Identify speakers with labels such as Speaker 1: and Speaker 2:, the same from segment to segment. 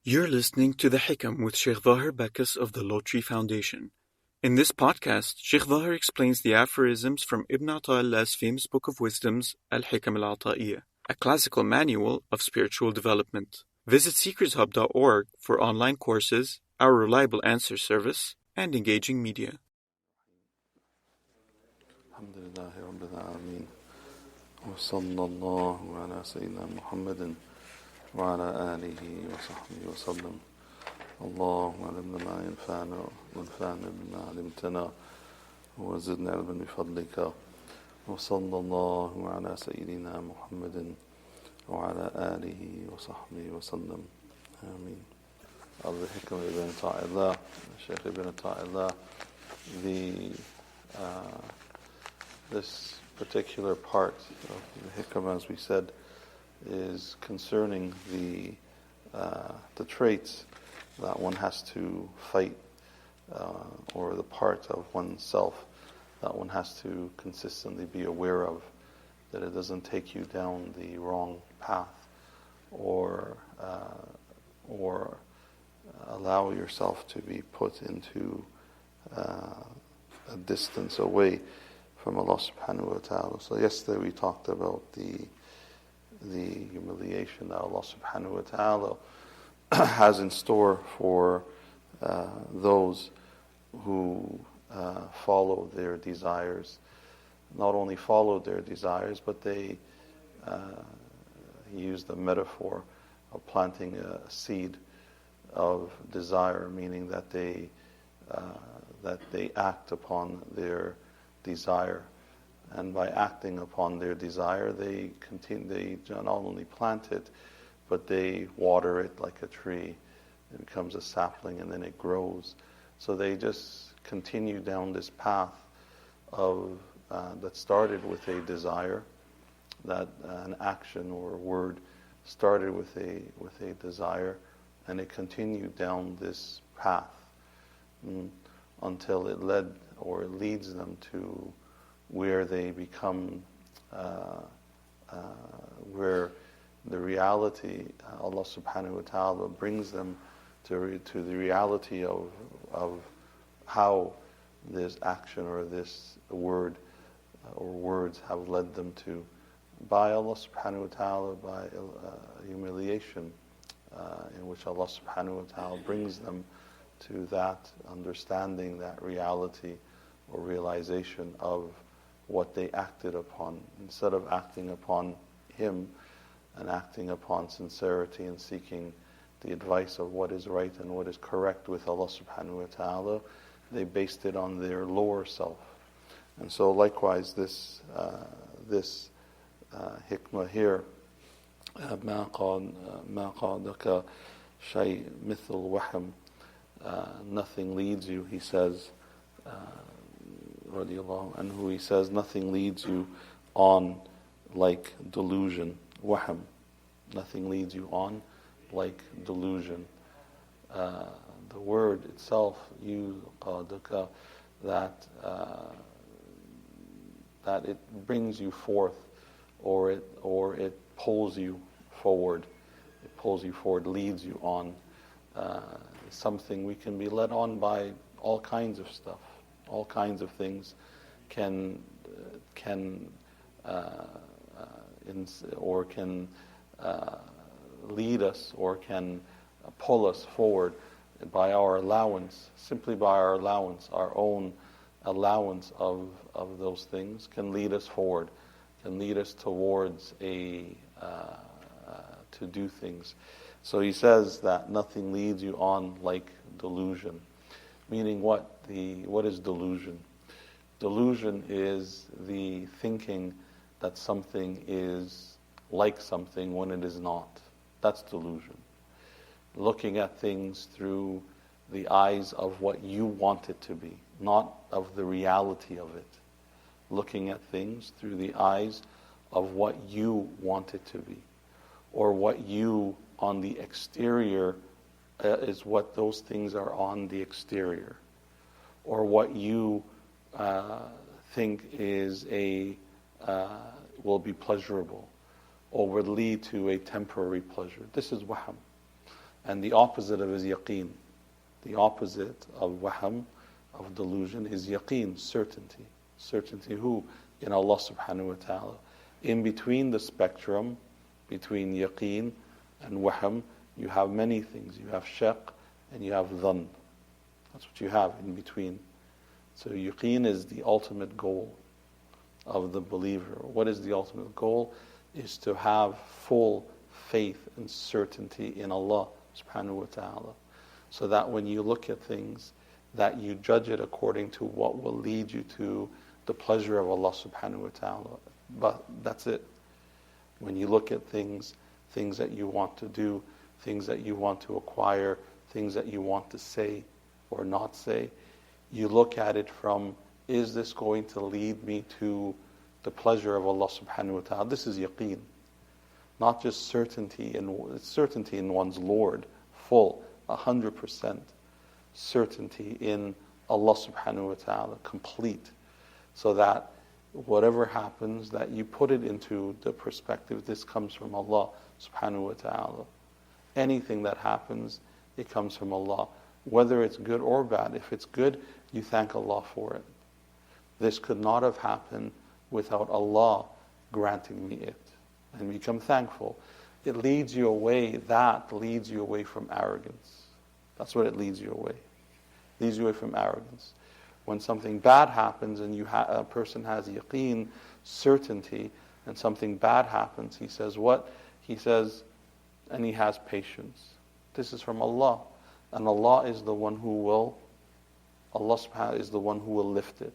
Speaker 1: You're listening to The Hikam with Shaykh Zahir Bacchus of the Lotri Foundation. In this podcast, Shaykh Zahir explains the aphorisms from Ibn Ata'illah's famous book of wisdoms, Al-Hikam Al-Ata'iyah, a classical manual of spiritual development. Visit seekershub.org for online courses, our reliable answer service, and engaging media.
Speaker 2: Alhamdulillahi Rabbil Alameen. Wa sallallahu ala Sayyidina Muhammadin wa ala alihi wa sahbihi wa sallam. Allahumma alimna ma yanfa'na wa anfa'na bima 'allamtana wa zidna 'ilman bi fadlika. Wa sallallahu ala Sayyidina Muhammadin wa ala alihi wa sahbihi wa sallam. Ameen. The Hikam ibn Ata'illah, Shaykh ibn Ata'illah, this particular part of the Hikam, as we said, is concerning the traits that one has to fight, or the part of oneself that one has to consistently be aware of, that it doesn't take you down the wrong path, or allow yourself to be put into a distance away from Allah subhanahu wa ta'ala. So yesterday we talked about the humiliation that Allah subhanahu wa ta'ala has in store for those who follow their desires. Not only follow their desires, but they use the metaphor of planting a seed of desire, meaning that they act upon their desire, and by acting upon their desire, they not only plant it, but they water it like a tree. It becomes a sapling, and then it grows. So they just continue down this path of that started with a desire, that an action or a word started with a desire, and it continued down this path until it led, or it leads them to where they become, where the reality, Allah subhanahu wa ta'ala brings them to the reality of how this action or this word or words have led them to, by Allah subhanahu wa ta'ala, by humiliation, in which Allah subhanahu wa ta'ala brings them to that understanding, that reality or realization of what they acted upon. Instead of acting upon Him and acting upon sincerity and seeking the advice of what is right and what is correct with Allah subhanahu wa ta'ala, they based it on their lower self. And so likewise this hikmah here, ما قادك شيء مثل وهم, nothing leads you, he says, radiallahu anhu, he says, nothing leads you on like delusion, wahm, nothing leads you on like delusion. The word itself, qadaka, that it brings you forth, or it pulls you forward. It pulls you forward, leads you on. Something we can be led on by all kinds of stuff. All kinds of things can lead us, or can pull us forward by our allowance, simply by our allowance, our own allowance of those things can lead us forward, can lead us towards to do things. So he says that nothing leads you on like delusion. Meaning what is delusion? Delusion is the thinking that something is like something when it is not. That's delusion. Looking at things through the eyes of what you want it to be, not of the reality of it. Looking at things through the eyes of what you want it to be, or what you on the exterior is what those things are on the exterior, or what you think is will be pleasurable, or would lead to a temporary pleasure. This is wahm. And the opposite of is yaqeen. The opposite of wahm, of delusion, is yaqeen, certainty. Certainty who? In Allah subhanahu wa ta'ala. In between the spectrum, between yaqeen and wahm, you have many things. You have shak and you have dhann. That's what you have in between. So yaqeen is the ultimate goal of the believer. What is the ultimate goal? Is to have full faith and certainty in Allah subhanahu wa ta'ala. So that when you look at things, that you judge it according to what will lead you to the pleasure of Allah subhanahu wa ta'ala. But that's it. When you look at things that you want to do, things that you want to acquire, things that you want to say or not say, you look at it from, is this going to lead me to the pleasure of Allah subhanahu wa ta'ala? This is yaqeen. Not just certainty in one's Lord, full, 100% certainty in Allah subhanahu wa ta'ala, complete. So that whatever happens, that you put it into the perspective, this comes from Allah subhanahu wa ta'ala. Anything that happens, it comes from Allah. Whether it's good or bad, if it's good, you thank Allah for it. This could not have happened without Allah granting me it. And become thankful. It leads you away, that leads you away from arrogance. That's what it leads you away. It leads you away from arrogance. When something bad happens and a person has yaqeen, certainty, and something bad happens, he says what? He says, and he has patience. This is from Allah. And Allah is the one who will, Allah subhanahu is the one who will lift it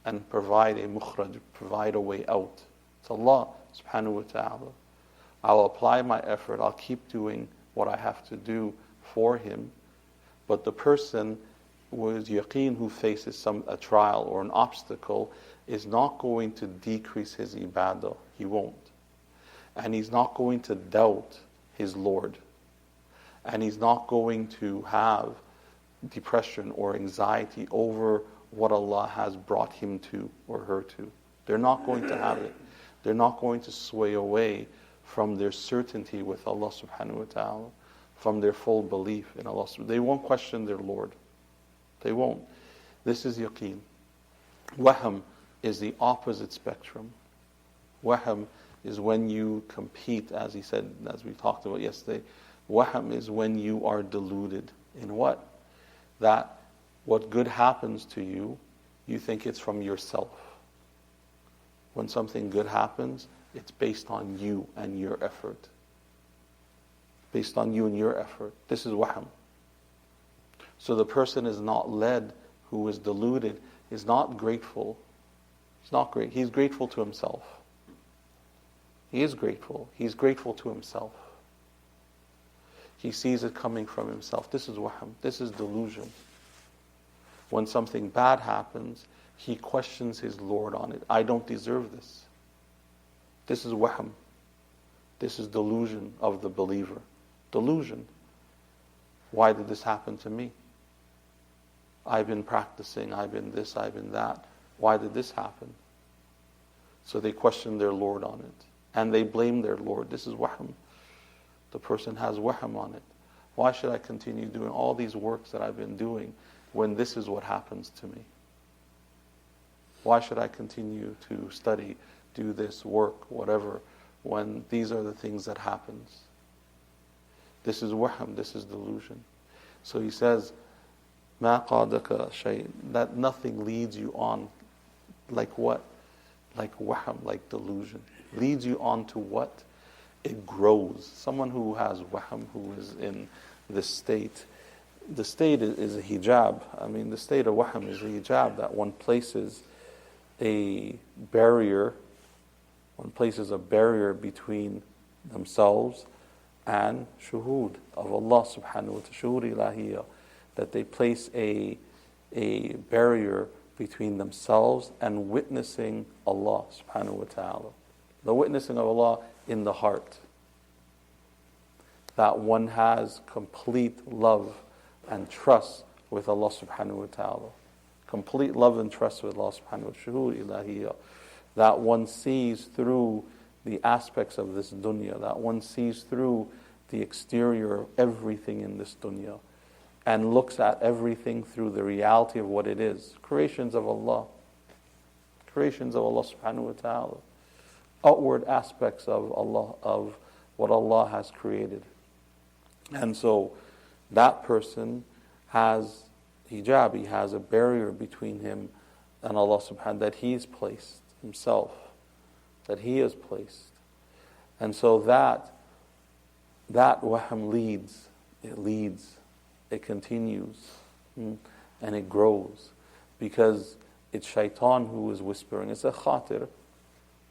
Speaker 2: and provide a mukhraj, provide a way out. It's Allah subhanahu wa ta'ala. I'll apply my effort, I'll keep doing what I have to do for him. But the person with yaqeen who faces a trial or an obstacle is not going to decrease his ibadah. He won't. And he's not going to doubt his Lord. And he's not going to have depression or anxiety over what Allah has brought him to or her to. They're not going to have it. They're not going to sway away from their certainty with Allah subhanahu wa ta'ala, from their full belief in Allah. They won't question their Lord. They won't. This is yaqeen. Wahm is the opposite spectrum. Wahm is when you compete, as he said, as we talked about yesterday. Wahm is when you are deluded. In what? That what good happens to you, you think it's from yourself. When something good happens, it's based on you and your effort. Based on you and your effort. This is wahm. So the person is not led, who is deluded, is not grateful. He's not great. He's grateful to himself. He is grateful. He's grateful to himself. He sees it coming from himself. This is wahm. This is delusion. When something bad happens, he questions his Lord on it. I don't deserve this. This is wahm. This is delusion of the believer. Delusion. Why did this happen to me? I've been practicing, I've been this, I've been that. Why did this happen? So they question their Lord on it. And they blame their Lord. This is wahm. The person has wahm on it. Why should I continue doing all these works that I've been doing when this is what happens to me? Why should I continue to study, do this, work, whatever, when these are the things that happens? This is wahm, this is delusion. So he says, مَا قَادَكَ شَيْءٍ, that nothing leads you on. Like what? Like wahm, like delusion. Leads you on to what? It grows. Someone who has wahm, who is in this state, the state is a hijab. I mean, the state of wahm is a hijab, that one places a barrier between themselves and shuhud of Allah subhanahu wa ta'ala, shuhud ilahiyya, that they place a barrier between themselves and witnessing Allah subhanahu wa ta'ala. The witnessing of Allah in the heart. That one has complete love and trust with Allah subhanahu wa ta'ala. Complete love and trust with Allah subhanahu wa ta'ala. Shuhud ilahiyya. That one sees through the aspects of this dunya. That one sees through the exterior of everything in this dunya and looks at everything through the reality of what it is. Creations of Allah. Creations of Allah subhanahu wa ta'ala. Outward aspects of Allah, of what Allah has created. And so that person has hijab, he has a barrier between him and Allah subhanahu wa ta'ala that he's placed himself, that he has placed. And so that wahm leads, it continues, and it grows, because it's shaitan who is whispering. It's a khatir.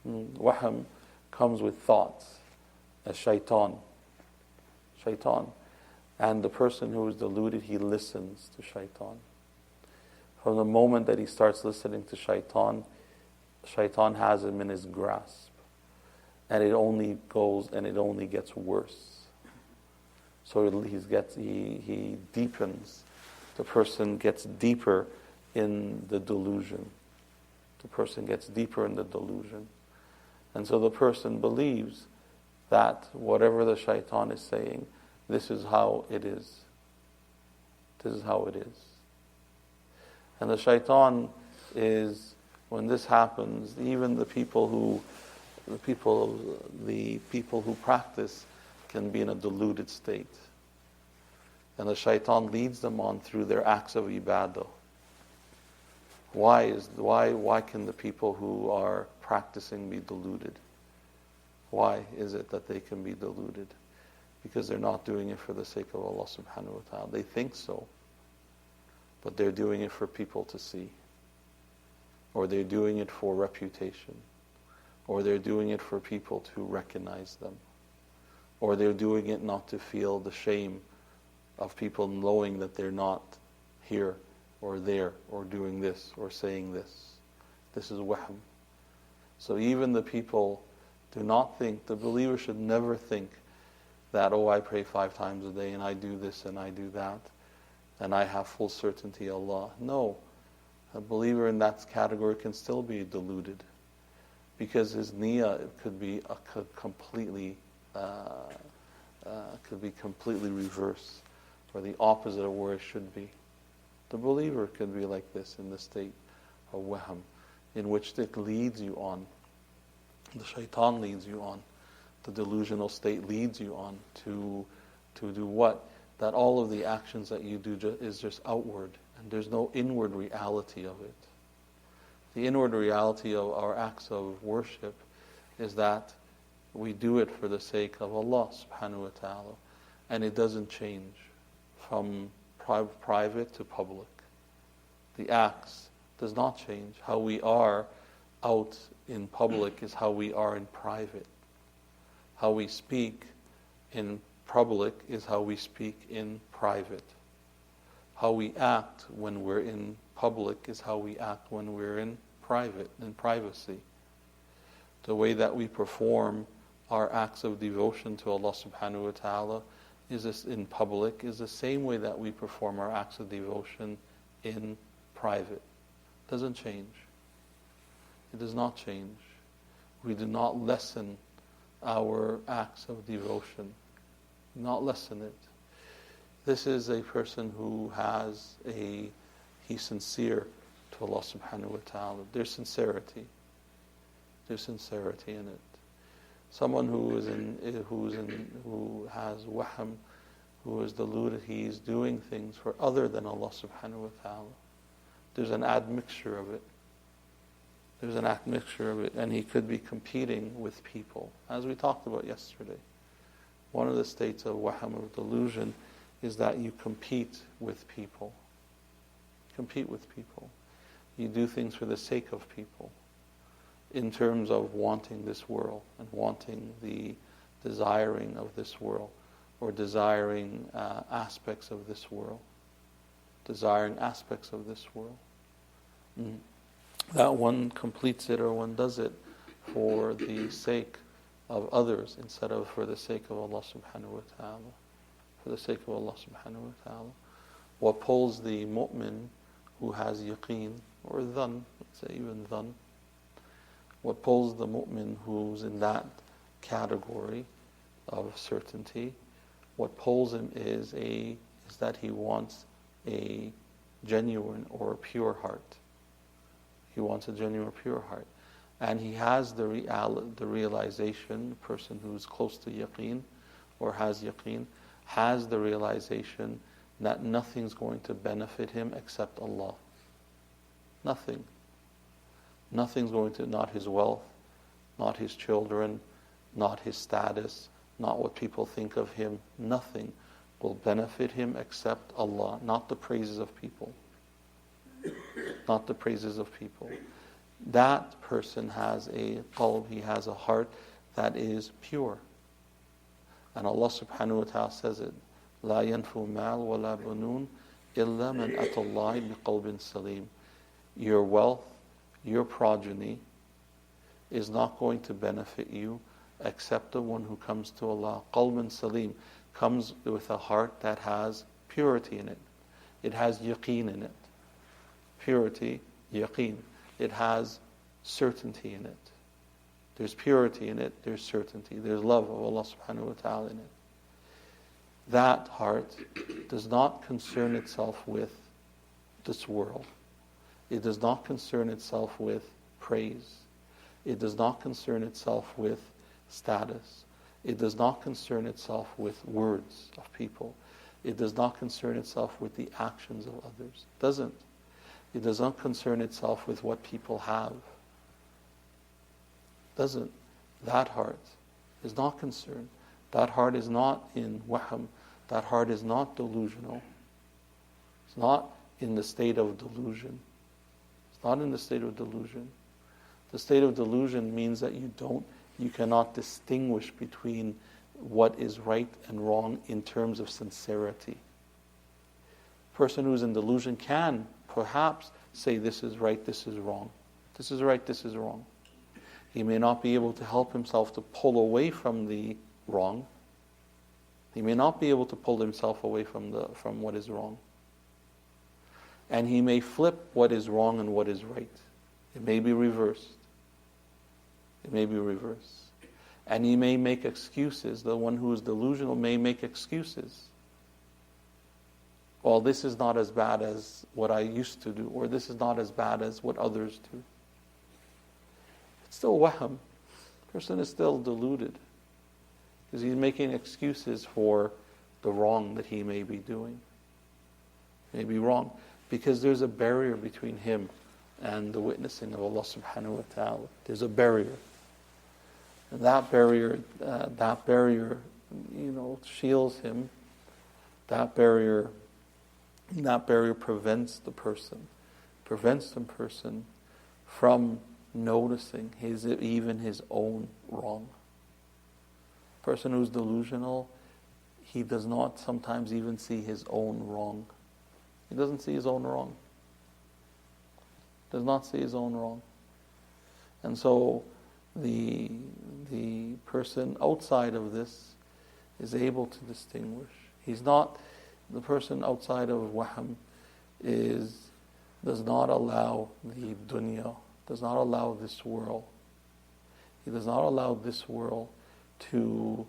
Speaker 2: Wahm comes with thoughts, as shaitan. And the person who is deluded, he listens to shaitan. From the moment that he starts listening to shaitan has him in his grasp. And it only goes and it only gets worse. So he deepens. The person gets deeper in the delusion. The person gets deeper in the delusion. And so the person believes that whatever the shaitan is saying, this is how it is. This is how it is. And the shaitan is, when this happens, even the people who practice can be in a deluded state. And the shaitan leads them on through their acts of ibadah. Why can the people who are practicing be deluded? Why is it that they can be deluded? Because they're not doing it for the sake of Allah subhanahu wa ta'ala. They think so, but they're doing it for people to see. Or they're doing it for reputation. Or they're doing it for people to recognize them. Or they're doing it not to feel the shame of people knowing that they're not here or there or doing this or saying this. This is wahm. So even the people do not think, the believer should never think that, I pray 5 times a day and I do this and I do that and I have full certainty Allah. No. A believer in that category can still be deluded, because his niyyah could be completely reversed, or the opposite of where it should be. The believer could be like this in the state of wahm, in which it leads you on. The shaitan leads you on. The delusional state leads you on to do what? That all of the actions that you do is just outward, and there's no inward reality of it. The inward reality of our acts of worship is that we do it for the sake of Allah subhanahu wa ta'ala, and it doesn't change from private to public. The acts does not change. How we are out in public is how we are in private. How we speak in public is how we speak in private. How we act when we're in public is how we act when we're in privacy. The way that we perform our acts of devotion to Allah subhanahu wa ta'ala is in public is the same way that we perform our acts of devotion in private. It doesn't change. It does not change. We do not lessen our acts of devotion. Not lessen it. This is a person who he's sincere to Allah subhanahu wa ta'ala. There's sincerity. There's sincerity in it. Someone who has wahm, who is deluded, he is doing things for other than Allah subhanahu wa ta'ala. There's an admixture of it. There's an admixture of it, and he could be competing with people, as we talked about yesterday. One of the states of wahm, of delusion, is that you compete with people. Compete with people. You do things for the sake of people, in terms of wanting this world and wanting the desiring of this world, or desiring aspects of this world. Desiring aspects of this world. That one completes it, or one does it for the sake of others instead of for the sake of Allah subhanahu wa ta'ala. For the sake of Allah subhanahu wa ta'ala. What pulls the mu'min who has yaqeen, or dhan, let's say even dhan, what pulls the mu'min who's in that category of certainty, What pulls him is that he wants a genuine or a pure heart. He wants a genuine, pure heart. And he has the realization, the person who's close to yaqeen or has yaqeen, has the realization that nothing's going to benefit him except Allah. Nothing. Nothing's going to, not his wealth, not his children, not his status, not what people think of him. Nothing will benefit him except Allah, not the praises of people. Not the praises of people. That person has a qalb, he has a heart that is pure. And Allah subhanahu wa ta'ala says it, لا ينفو مال ولا بنون إلا من أتى الله بقلب سليم. Your wealth, your progeny is not going to benefit you except the one who comes to Allah. Qalb salim comes with a heart that has purity in it. It has yaqeen in it. Purity, yaqeen. It has certainty in it. There's purity in it, there's certainty, there's love of Allah subhanahu wa ta'ala in it. That heart does not concern itself with this world. It does not concern itself with praise. It does not concern itself with status. It does not concern itself with words of people. It does not concern itself with the actions of others. It doesn't. It does not concern itself with what people have. Doesn't. That heart is not concerned. That heart is not in wahm. That heart is not delusional. It's not in the state of delusion. It's not in the state of delusion. The state of delusion means that you cannot distinguish between what is right and wrong in terms of sincerity. A person who is in delusion can perhaps say this is right, this is wrong. This is right, this is wrong. He may not be able to help himself to pull away from the wrong. He may not be able to pull himself away from what is wrong. And he may flip what is wrong and what is right. It may be reversed. It may be reversed. And he may make excuses. The one who is delusional may make excuses. Well, this is not as bad as what I used to do, or this is not as bad as what others do. It's still wahm. The person is still deluded because he's making excuses for the wrong that he may be doing. May be wrong because there's a barrier between him and the witnessing of Allah subhanahu wa ta'ala. There's a barrier. And that barrier, shields him. That barrier prevents the person from noticing even his own wrong. A person who's delusional, he does not sometimes even see his own wrong. He doesn't see his own wrong. Does not see his own wrong. And so the person outside of this is able to distinguish. He's not, the person outside of wahm does not allow the dunya, does not allow this world. He does not allow this world to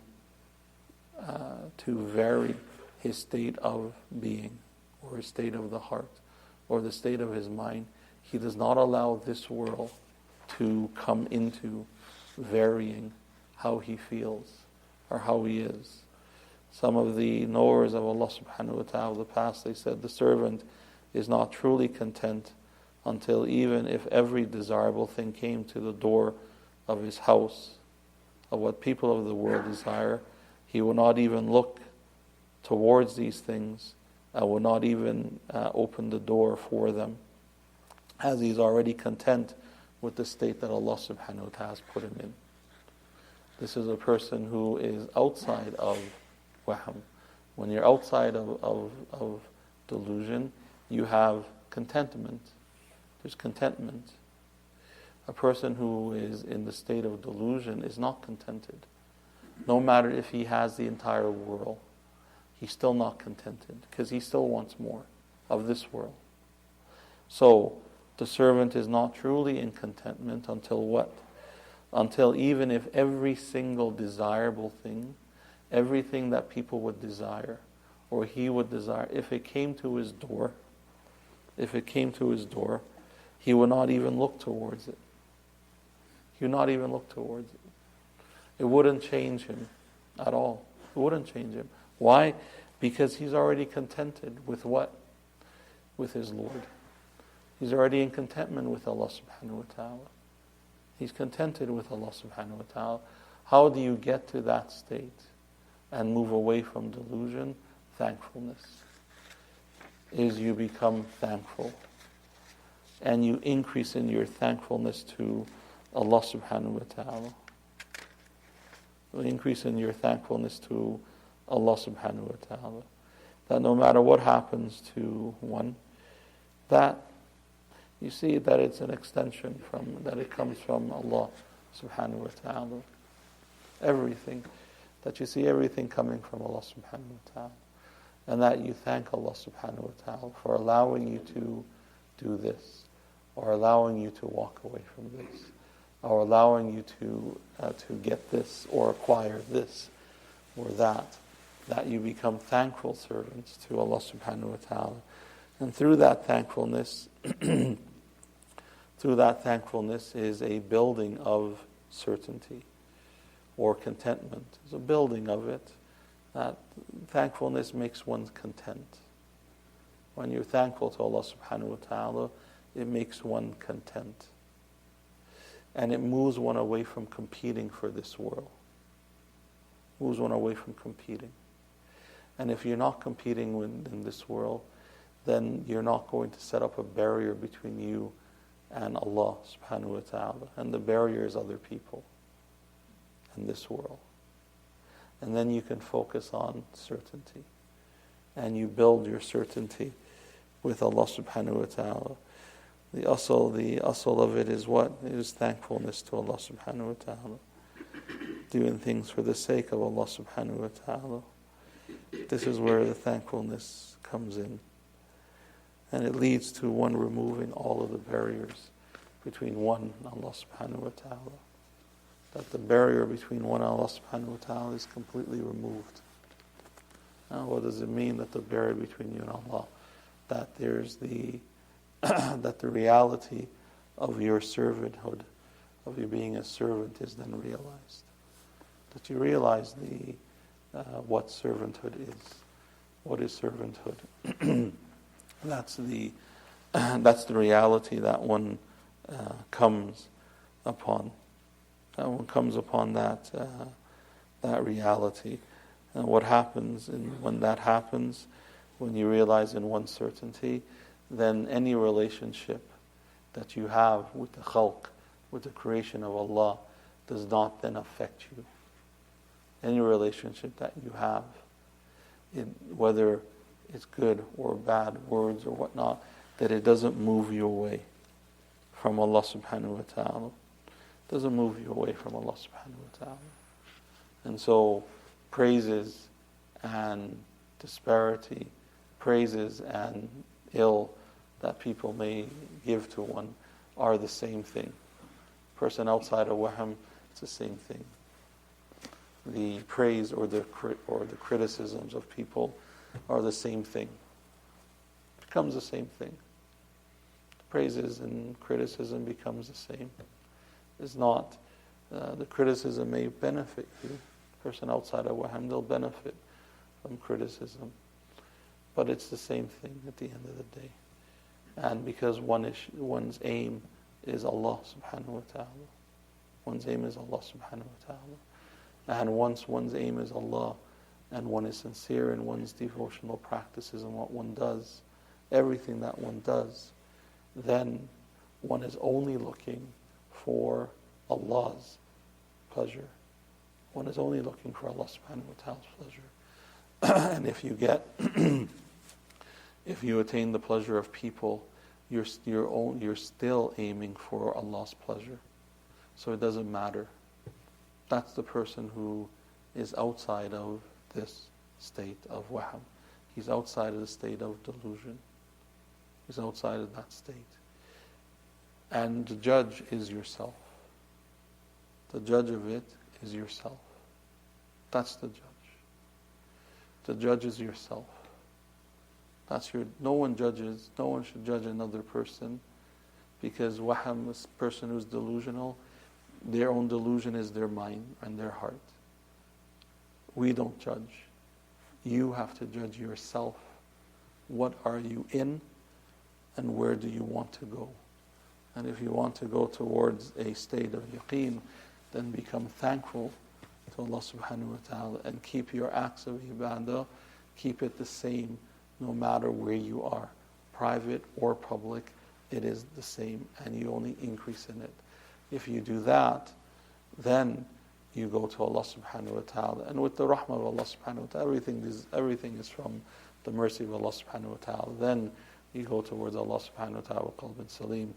Speaker 2: vary his state of being, or his state of the heart, or the state of his mind. He does not allow this world to come into varying how he feels or how he is. Some of the knowers of Allah subhanahu wa ta'ala of the past, they said the servant is not truly content until even if every desirable thing came to the door of his house, of what people of the world desire, he will not even look towards these things, will not even open the door for them, as he's already content with the state that Allah subhanahu wa ta'ala has put him in. This is a person who is outside of wahm. When you're outside of delusion, you have contentment. There's contentment. A person who is in the state of delusion is not contented. No matter if he has the entire world, he's still not contented because he still wants more of this world. So, the servant is not truly in contentment until what? Until even if every single desirable thing everything that people would desire, or he would desire, if it came to his door, he would not even look towards it. He would not even look towards it. It wouldn't change him at all. It wouldn't change him. Why? Because he's already contented with what? With his Lord. He's already in contentment with Allah subhanahu wa ta'ala. He's contented with Allah subhanahu wa ta'ala. How do you get to that state and move away from delusion? Thankfulness. Is you become thankful. And you increase in your thankfulness to Allah subhanahu wa ta'ala. You increase in your thankfulness to Allah subhanahu wa ta'ala. That no matter what happens to one, that you see that it's an extension that it comes from Allah subhanahu wa ta'ala. Everything. That you see everything coming from Allah subhanahu wa ta'ala. And that you thank Allah subhanahu wa ta'ala for allowing you to do this, or allowing you to walk away from this, or allowing you to get this, or acquire this, or that you become thankful servants to Allah subhanahu wa ta'ala. And through that thankfulness, is a building of certainty or contentment. It's a building of it. That thankfulness makes one content. When you're thankful to Allah subhanahu wa ta'ala, it makes one content. And it moves one away from competing for this world. Moves one away from competing. And if you're not competing in this world, then you're not going to set up a barrier between you and Allah subhanahu wa ta'ala. And the barrier is other people in this world. And then you can focus on certainty. And you build your certainty with Allah subhanahu wa ta'ala. The asl of it is what? It is thankfulness to Allah subhanahu wa ta'ala. Doing things for the sake of Allah subhanahu wa ta'ala. This is where the thankfulness comes in. And it leads to one removing all of the barriers between one and Allah subhanahu wa ta'ala. That the barrier between one and Allah subhanahu wa ta'ala is completely removed. Now, what does it mean that the barrier between you and Allah? That there's that the reality of your servanthood, of you being a servant, is then realized. That you realize what servanthood is. What is servanthood? That's the reality that one comes upon. One comes upon that reality. And what happens when that happens, when you realize in one certainty, then any relationship that you have with the khalq, with the creation of Allah, does not then affect you. Any relationship that you have, whether it's good or bad words or whatnot, that it doesn't move you away from Allah subhanahu wa ta'ala. Doesn't move you away from Allah subhanahu wa ta'ala. And so praises and disparity, praises and ill that people may give to one are the same thing. Person outside of wahm, it's the same thing. The praise or the criticisms of people are the same thing. It becomes the same thing. Praises and criticism becomes the same. It's not, the criticism may benefit you. Person outside of wahm, they'll benefit from criticism. But it's the same thing at the end of the day. And because one's aim is Allah subhanahu wa ta'ala. One's aim is Allah subhanahu wa ta'ala. And once one's aim is Allah, and one is sincere in one's devotional practices and what one does, everything that one does, then one is only looking for Allah's pleasure. One is only looking for Allah subhanahu wa ta'ala's pleasure. And if you attain the pleasure of people, you're still aiming for Allah's pleasure. So it doesn't matter. That's the person who is outside of this state of wahm. He's outside of the state of delusion. He's outside of that state. And the judge is yourself. The judge of it is yourself. That's the judge. The judge is yourself. No one should judge another person, because waham, this person who's delusional, their own delusion is their mind and their heart. We don't judge. You have to judge yourself. What are you in, and where do you want to go? And if you want to go towards a state of yaqeen, then become thankful to Allah subhanahu wa ta'ala, and keep your acts of ibadah, keep it the same no matter where you are, private or public, it is the same, and you only increase in it. If you do that, then you go to Allah subhanahu wa ta'ala, and with the rahmah of Allah subhanahu wa ta'ala, everything is from the mercy of Allah subhanahu wa ta'ala. Then you go towards Allah subhanahu wa ta'ala, qalbin salim.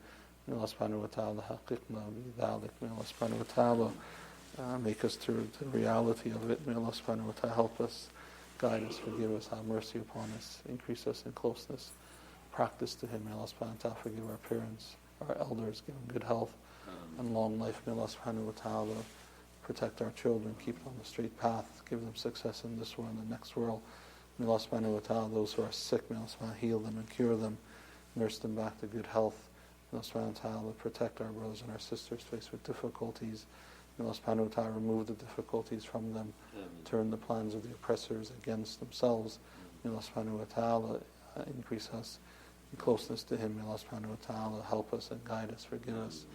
Speaker 2: May Allah subhanahu wa ta'ala haqiqna bi dhalik. May Allah subhanahu wa ta'ala make us to the reality of it. May Allah subhanahu wa ta'ala help us, guide us, forgive us, have mercy upon us, increase us in closeness, practice to Him. May Allah subhanahu wa ta'ala forgive our parents, our elders, give them good health and long life. May Allah subhanahu wa ta'ala protect our children, keep them on the straight path, give them success in this world and the next world. May Allah subhanahu wa ta'ala, those who are sick, may Allah subhanahu wa ta'ala heal them and cure them, nurse them back to good health. May Allah subhanahu wa ta'ala protect our brothers and our sisters faced with difficulties. May Allah subhanahu wa ta'ala remove the difficulties from them, turn the plans of the oppressors against themselves. May Allah subhanahu wa ta'ala increase us in closeness to Him. May Allah subhanahu wa ta'ala help us and guide us, forgive us.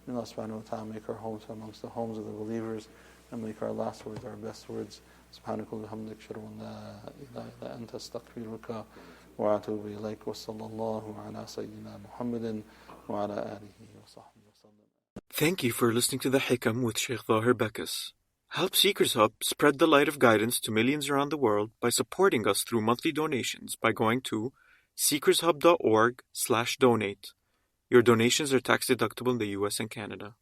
Speaker 2: May Allah subhanahu wa ta'ala make our homes amongst the homes of the believers, and make our last words our best words. سبحانك اللهم وبحمدك أشهد أن لا إله إلا أنت أستغفرك وأتوب إليك وصلى الله على سيدنا محمد وعلى آله وصحبه وسلم.
Speaker 1: Thank you for listening to The Hikam with Shaykh Zahir Bacchus. Help Seekers Hub spread the light of guidance to millions around the world by supporting us through monthly donations by going to seekershub.org/donate. Your donations are tax deductible in the US and Canada.